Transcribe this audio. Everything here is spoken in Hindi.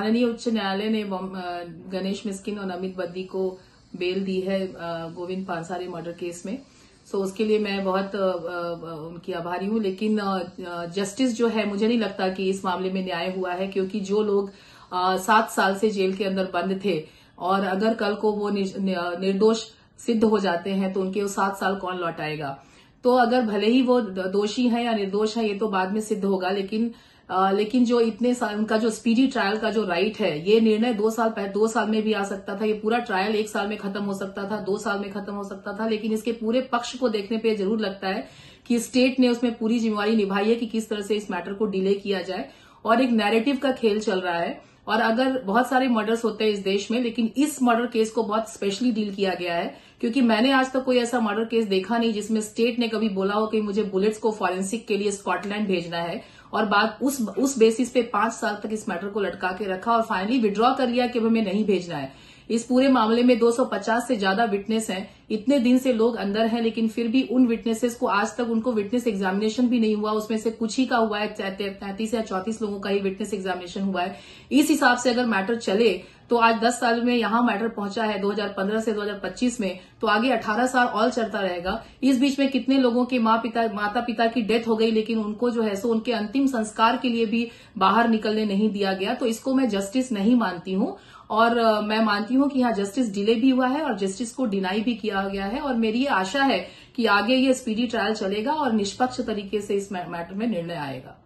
माननीय उच्च न्यायालय ने गणेश मिस्किन और नमित बद्दी को बेल दी है गोविंद पानसारे मर्डर केस में। सो उसके लिए मैं बहुत उनकी आभारी हूं। लेकिन जस्टिस जो है, मुझे नहीं लगता कि इस मामले में न्याय हुआ है, क्योंकि जो लोग 7 साल से जेल के अंदर बंद थे और अगर कल को वो निर्दोष सिद्ध हो जाते हैं तो उनके वो 7 साल कौन लौटाएगा। तो अगर भले ही वो दोषी है या निर्दोष है, ये तो बाद में सिद्ध होगा, लेकिन जो इतने साल उनका जो स्पीडी ट्रायल का जो राइट है, ये निर्णय 2 साल में भी आ सकता था। ये पूरा ट्रायल 1 साल में खत्म हो सकता था, 2 साल में खत्म हो सकता था। लेकिन इसके पूरे पक्ष को देखने पे जरूर लगता है कि स्टेट ने उसमें पूरी जिम्मेवारी निभाई है कि किस तरह से इस मैटर को डिले किया जाए, और एक नैरेटिव का खेल चल रहा है। और अगर बहुत सारे मर्डर्स होते हैं इस देश में, लेकिन इस मर्डर केस को बहुत स्पेशली डील किया गया है, क्योंकि मैंने आज तक कोई ऐसा मर्डर केस देखा नहीं जिसमें स्टेट ने कभी बोला हो कि मुझे बुलेट्स को फॉरेंसिक के लिए स्कॉटलैंड भेजना है, और बात उस बेसिस पे 5 साल तक इस मैटर को लटका के रखा और फाइनली विड्रॉ कर लिया कि हमें नहीं भेजना है। इस पूरे मामले में 250 से ज्यादा विटनेस हैं, इतने दिन से लोग अंदर हैं, लेकिन फिर भी उन विटनेसेस को आज तक उनको विटनेस एग्जामिनेशन भी नहीं हुआ। उसमें से कुछ ही का हुआ है, 33 या 34 लोगों का ही विटनेस एग्जामिनेशन हुआ है। इस हिसाब से अगर मैटर चले तो आज 10 साल में यहां मैटर पहुंचा है 2015 से 2025 में, तो आगे 18 साल और चलता रहेगा। इस बीच में कितने लोगों के माता पिता की डेथ हो गई, लेकिन उनको जो है सो उनके अंतिम संस्कार के लिए भी बाहर निकलने नहीं दिया गया। तो इसको मैं जस्टिस नहीं मानती हूं, और मैं मानती हूं कि यहाँ जस्टिस डिले भी हुआ है और जस्टिस को डिनाई भी किया गया है। और मेरी ये आशा है कि आगे ये स्पीडी ट्रायल चलेगा और निष्पक्ष तरीके से इस मैटर में निर्णय आएगा।